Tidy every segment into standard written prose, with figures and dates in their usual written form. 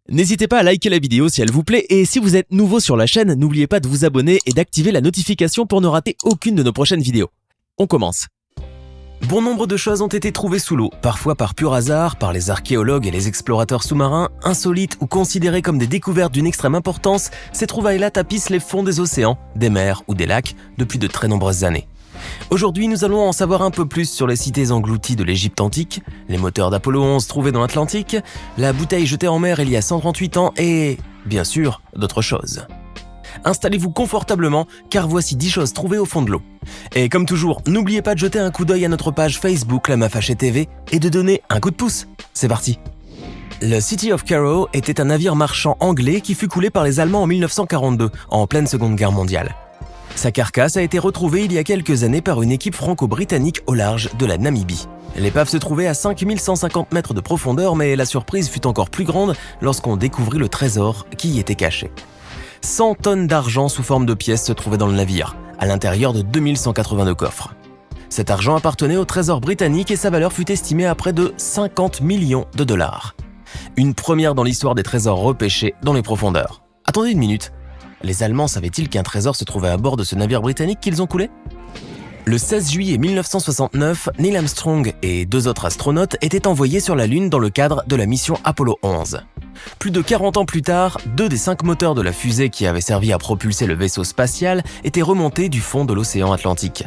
N'hésitez pas à liker la vidéo si elle vous plaît et si vous êtes nouveau sur la chaîne, n'oubliez pas de vous abonner et d'activer la notification pour ne rater aucune de nos prochaines vidéos. On commence. Bon nombre de choses ont été trouvées sous l'eau, parfois par pur hasard, par les archéologues et les explorateurs sous-marins, insolites ou considérées comme des découvertes d'une extrême importance, ces trouvailles-là tapissent les fonds des océans, des mers ou des lacs depuis de très nombreuses années. Aujourd'hui, nous allons en savoir un peu plus sur les cités englouties de l'Égypte antique, les moteurs d'Apollo 11 trouvés dans l'Atlantique, la bouteille jetée en mer il y a 138 ans et, bien sûr, d'autres choses. Installez-vous confortablement car voici 10 choses trouvées au fond de l'eau. Et comme toujours, n'oubliez pas de jeter un coup d'œil à notre page Facebook La Mafachée TV et de donner un coup de pouce. C'est parti. Le City of Cairo était un navire marchand anglais qui fut coulé par les Allemands en 1942, en pleine Seconde Guerre mondiale. Sa carcasse a été retrouvée il y a quelques années par une équipe franco-britannique au large de la Namibie. L'épave se trouvait à 5150 mètres de profondeur, mais la surprise fut encore plus grande lorsqu'on découvrit le trésor qui y était caché. 100 tonnes d'argent sous forme de pièces se trouvaient dans le navire, à l'intérieur de 2182 coffres. Cet argent appartenait au trésor britannique et sa valeur fut estimée à près de 50 millions de dollars. Une première dans l'histoire des trésors repêchés dans les profondeurs. Attendez une minute, les Allemands savaient-ils qu'un trésor se trouvait à bord de ce navire britannique qu'ils ont coulé ? Le 16 juillet 1969, Neil Armstrong et 2 autres astronautes étaient envoyés sur la Lune dans le cadre de la mission Apollo 11. Plus de 40 ans plus tard, 2 des 5 moteurs de la fusée qui avaient servi à propulser le vaisseau spatial étaient remontés du fond de l'océan Atlantique.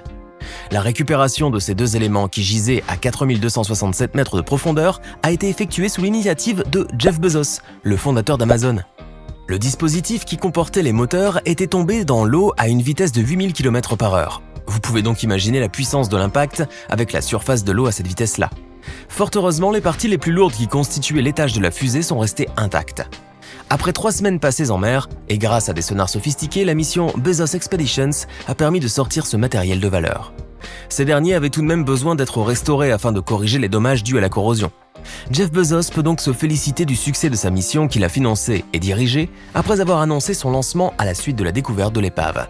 La récupération de ces 2 éléments qui gisaient à 4267 mètres de profondeur a été effectuée sous l'initiative de Jeff Bezos, le fondateur d'Amazon. Le dispositif qui comportait les moteurs était tombé dans l'eau à une vitesse de 8000 km/h. Vous pouvez donc imaginer la puissance de l'impact avec la surface de l'eau à cette vitesse-là. Fort heureusement, les parties les plus lourdes qui constituaient l'étage de la fusée sont restées intactes. Après 3 semaines passées en mer, et grâce à des sonars sophistiqués, la mission Bezos Expeditions a permis de sortir ce matériel de valeur. Ces derniers avaient tout de même besoin d'être restaurés afin de corriger les dommages dus à la corrosion. Jeff Bezos peut donc se féliciter du succès de sa mission qu'il a financée et dirigée après avoir annoncé son lancement à la suite de la découverte de l'épave.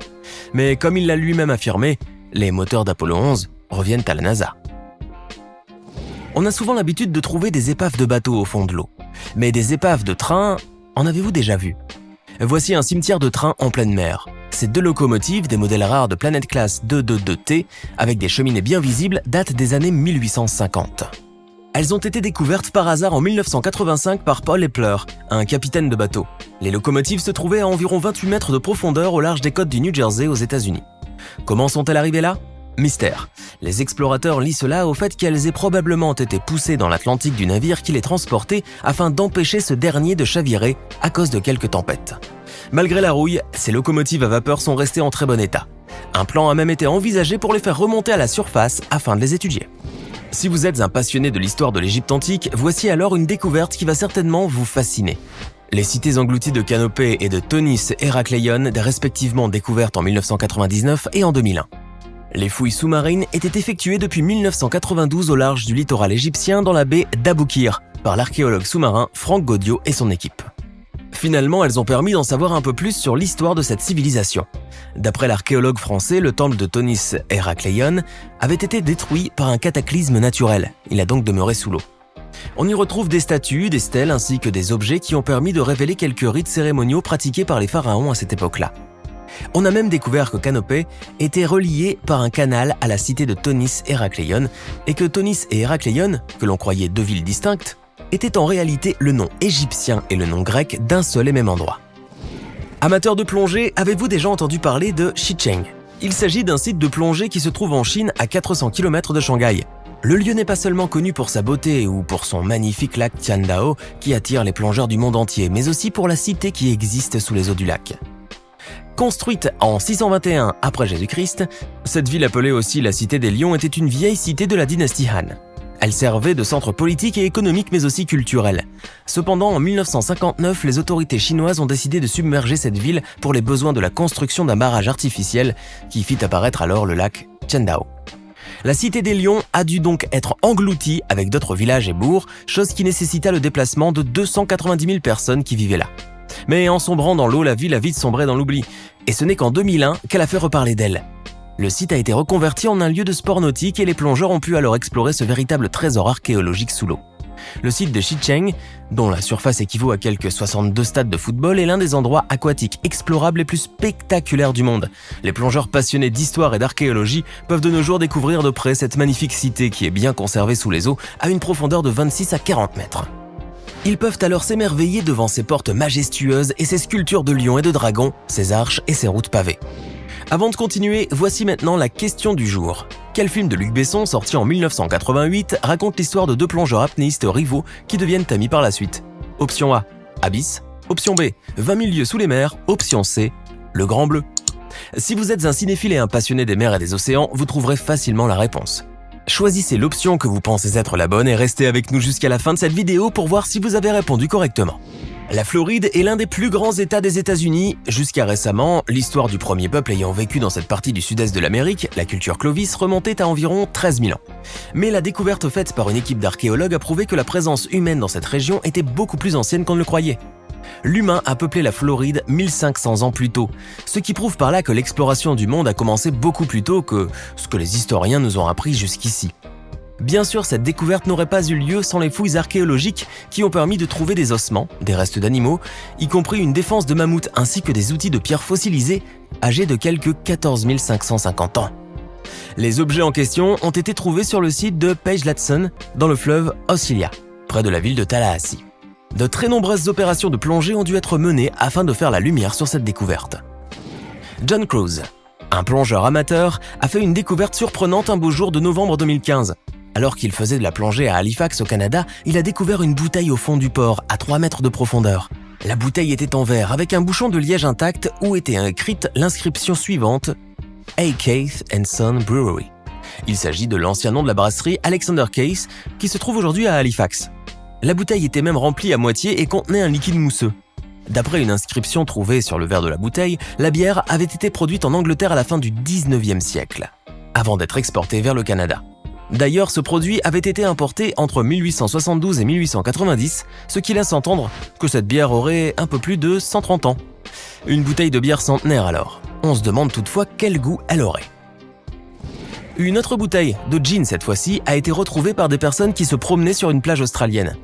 Mais comme il l'a lui-même affirmé, les moteurs d'Apollo 11 reviennent à la NASA. On a souvent l'habitude de trouver des épaves de bateaux au fond de l'eau. Mais des épaves de train, en avez-vous déjà vu ? Voici un cimetière de train en pleine mer. Ces 2 locomotives, des modèles rares de Planet Class 222T, avec des cheminées bien visibles, datent des années 1850. Elles ont été découvertes par hasard en 1985 par Paul Epler, un capitaine de bateau. Les locomotives se trouvaient à environ 28 mètres de profondeur au large des côtes du New Jersey aux États-Unis. Comment sont-elles arrivées là ? Mystère. Les explorateurs lient cela au fait qu'elles aient probablement été poussées dans l'Atlantique du navire qui les transportait afin d'empêcher ce dernier de chavirer à cause de quelques tempêtes. Malgré la rouille, ces locomotives à vapeur sont restées en très bon état. Un plan a même été envisagé pour les faire remonter à la surface afin de les étudier. Si vous êtes un passionné de l'histoire de l'Égypte antique, voici alors une découverte qui va certainement vous fasciner. Les cités englouties de Canopée et de Tonis Hérakléon, respectivement découvertes en 1999 et en 2001. Les fouilles sous-marines étaient effectuées depuis 1992 au large du littoral égyptien dans la baie d'Aboukir par l'archéologue sous-marin Franck Gaudiot et son équipe. Finalement, elles ont permis d'en savoir un peu plus sur l'histoire de cette civilisation. D'après l'archéologue français, le temple de Tonis Hérakléon avait été détruit par un cataclysme naturel. Il a donc demeuré sous l'eau. On y retrouve des statues, des stèles ainsi que des objets qui ont permis de révéler quelques rites cérémoniaux pratiqués par les pharaons à cette époque-là. On a même découvert que Canopée était relié par un canal à la cité de Tonis Hérakléon et que Tonis et Hérakléon, que l'on croyait 2 villes distinctes, étaient en réalité le nom égyptien et le nom grec d'un seul et même endroit. Amateurs de plongée, avez-vous déjà entendu parler de Xicheng ? Il s'agit d'un site de plongée qui se trouve en Chine à 400 km de Shanghai. Le lieu n'est pas seulement connu pour sa beauté ou pour son magnifique lac Tiandao qui attire les plongeurs du monde entier, mais aussi pour la cité qui existe sous les eaux du lac. Construite en 621 après Jésus-Christ, cette ville appelée aussi la cité des lions était une vieille cité de la dynastie Han. Elle servait de centre politique et économique mais aussi culturel. Cependant, en 1959, les autorités chinoises ont décidé de submerger cette ville pour les besoins de la construction d'un barrage artificiel qui fit apparaître alors le lac Tiandao. La cité des lions a dû donc être engloutie avec d'autres villages et bourgs, chose qui nécessita le déplacement de 290 000 personnes qui vivaient là. Mais en sombrant dans l'eau, la ville a vite sombré dans l'oubli. Et ce n'est qu'en 2001 qu'elle a fait reparler d'elle. Le site a été reconverti en un lieu de sport nautique et les plongeurs ont pu alors explorer ce véritable trésor archéologique sous l'eau. Le site de Xicheng, dont la surface équivaut à quelques 62 stades de football, est l'un des endroits aquatiques explorables les plus spectaculaires du monde. Les plongeurs passionnés d'histoire et d'archéologie peuvent de nos jours découvrir de près cette magnifique cité qui est bien conservée sous les eaux à une profondeur de 26 à 40 mètres. Ils peuvent alors s'émerveiller devant ses portes majestueuses et ses sculptures de lions et de dragons, ses arches et ses routes pavées. Avant de continuer, voici maintenant la question du jour. Quel film de Luc Besson, sorti en 1988, raconte l'histoire de deux plongeurs apnéistes rivaux qui deviennent amis par la suite? Option A, Abyss. Option B, 20 000 lieues sous les mers. Option C, Le Grand Bleu. Si vous êtes un cinéphile et un passionné des mers et des océans, vous trouverez facilement la réponse. Choisissez l'option que vous pensez être la bonne et restez avec nous jusqu'à la fin de cette vidéo pour voir si vous avez répondu correctement. La Floride est l'un des plus grands États des États-Unis. Jusqu'à récemment, l'histoire du premier peuple ayant vécu dans cette partie du sud-est de l'Amérique, la culture Clovis, remontait à environ 13 000 ans. Mais la découverte faite par une équipe d'archéologues a prouvé que la présence humaine dans cette région était beaucoup plus ancienne qu'on ne le croyait. L'humain a peuplé la Floride 1500 ans plus tôt, ce qui prouve par là que l'exploration du monde a commencé beaucoup plus tôt que ce que les historiens nous ont appris jusqu'ici. Bien sûr, cette découverte n'aurait pas eu lieu sans les fouilles archéologiques qui ont permis de trouver des ossements, des restes d'animaux, y compris une défense de mammouth ainsi que des outils de pierre fossilisés âgés de quelques 14 550 ans. Les objets en question ont été trouvés sur le site de Page-Latson dans le fleuve Auxilia, près de la ville de Tallahassee. De très nombreuses opérations de plongée ont dû être menées afin de faire la lumière sur cette découverte. John Cruise, un plongeur amateur, a fait une découverte surprenante un beau jour de novembre 2015. Alors qu'il faisait de la plongée à Halifax au Canada, il a découvert une bouteille au fond du port, à 3 mètres de profondeur. La bouteille était en verre avec un bouchon de liège intact où était écrite l'inscription suivante « A. Case & Son Brewery ». Il s'agit de l'ancien nom de la brasserie Alexander Case qui se trouve aujourd'hui à Halifax. La bouteille était même remplie à moitié et contenait un liquide mousseux. D'après une inscription trouvée sur le verre de la bouteille, la bière avait été produite en Angleterre à la fin du 19e siècle, avant d'être exportée vers le Canada. D'ailleurs, ce produit avait été importé entre 1872 et 1890, ce qui laisse entendre que cette bière aurait un peu plus de 130 ans. Une bouteille de bière centenaire alors. On se demande toutefois quel goût elle aurait. Une autre bouteille, de gin cette fois-ci, a été retrouvée par des personnes qui se promenaient sur une plage australienne.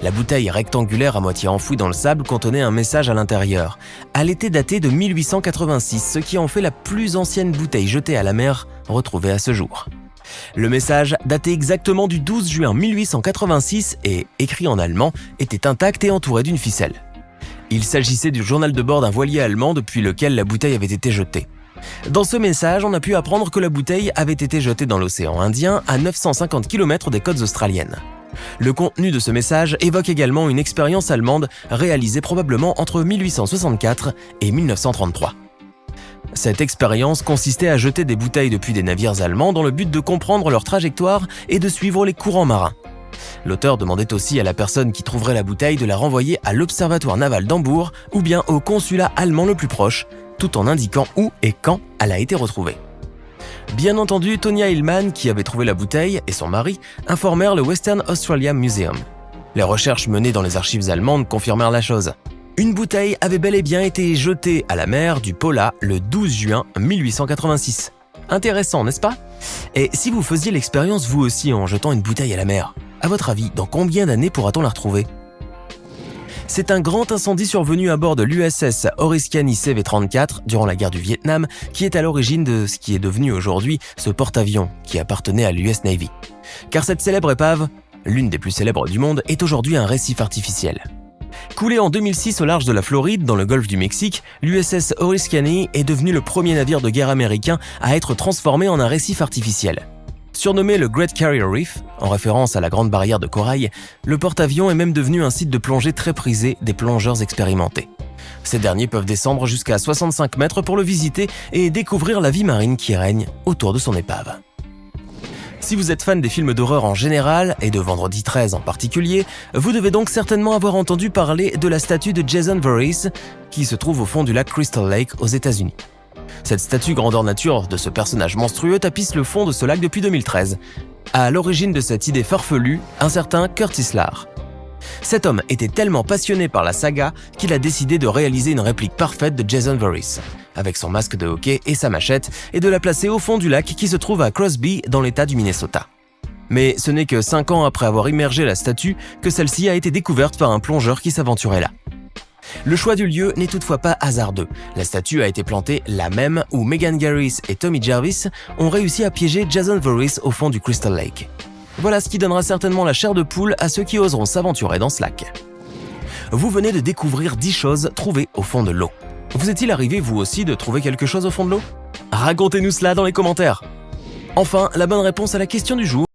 La bouteille rectangulaire à moitié enfouie dans le sable contenait un message à l'intérieur. Elle était datée de 1886, ce qui en fait la plus ancienne bouteille jetée à la mer retrouvée à ce jour. Le message, daté exactement du 12 juin 1886 et écrit en allemand, était intact et entouré d'une ficelle. Il s'agissait du journal de bord d'un voilier allemand depuis lequel la bouteille avait été jetée. Dans ce message, on a pu apprendre que la bouteille avait été jetée dans l'océan Indien à 950 km des côtes australiennes. Le contenu de ce message évoque également une expérience allemande réalisée probablement entre 1864 et 1933. Cette expérience consistait à jeter des bouteilles depuis des navires allemands dans le but de comprendre leur trajectoire et de suivre les courants marins. L'auteur demandait aussi à la personne qui trouverait la bouteille de la renvoyer à l'observatoire naval d'Hambourg ou bien au consulat allemand le plus proche, tout en indiquant où et quand elle a été retrouvée. Bien entendu, Tonya Hillman, qui avait trouvé la bouteille, et son mari, informèrent le Western Australia Museum. Les recherches menées dans les archives allemandes confirmèrent la chose. Une bouteille avait bel et bien été jetée à la mer du Pola le 12 juin 1886. Intéressant, n'est-ce pas? Et si vous faisiez l'expérience vous aussi en jetant une bouteille à la mer, à votre avis, dans combien d'années pourra-t-on la retrouver? C'est un grand incendie survenu à bord de l'USS Oriskany CV-34 durant la guerre du Vietnam qui est à l'origine de ce qui est devenu aujourd'hui ce porte-avions qui appartenait à l'US Navy. Car cette célèbre épave, l'une des plus célèbres du monde, est aujourd'hui un récif artificiel. Coulé en 2006 au large de la Floride, dans le golfe du Mexique, l'USS Oriskany est devenu le premier navire de guerre américain à être transformé en un récif artificiel. Surnommé le Great Barrier Reef, en référence à la grande barrière de corail, le porte-avions est même devenu un site de plongée très prisé des plongeurs expérimentés. Ces derniers peuvent descendre jusqu'à 65 mètres pour le visiter et découvrir la vie marine qui règne autour de son épave. Si vous êtes fan des films d'horreur en général, et de Vendredi 13 en particulier, vous devez donc certainement avoir entendu parler de la statue de Jason Voorhees, qui se trouve au fond du lac Crystal Lake aux États-Unis. Cette statue grandeur nature de ce personnage monstrueux tapisse le fond de ce lac depuis 2013. À l'origine de cette idée farfelue, un certain Curtis Larr. Cet homme était tellement passionné par la saga qu'il a décidé de réaliser une réplique parfaite de Jason Voorhees, avec son masque de hockey et sa machette, et de la placer au fond du lac qui se trouve à Crosby dans l'état du Minnesota. Mais ce n'est que 5 ans après avoir immergé la statue que celle-ci a été découverte par un plongeur qui s'aventurait là. Le choix du lieu n'est toutefois pas hasardeux. La statue a été plantée là même où Megan Garris et Tommy Jarvis ont réussi à piéger Jason Voorhees au fond du Crystal Lake. Voilà ce qui donnera certainement la chair de poule à ceux qui oseront s'aventurer dans ce lac. Vous venez de découvrir 10 choses trouvées au fond de l'eau. Vous est-il arrivé vous aussi de trouver quelque chose au fond de l'eau? Racontez-nous cela dans les commentaires. Enfin, la bonne réponse à la question du jour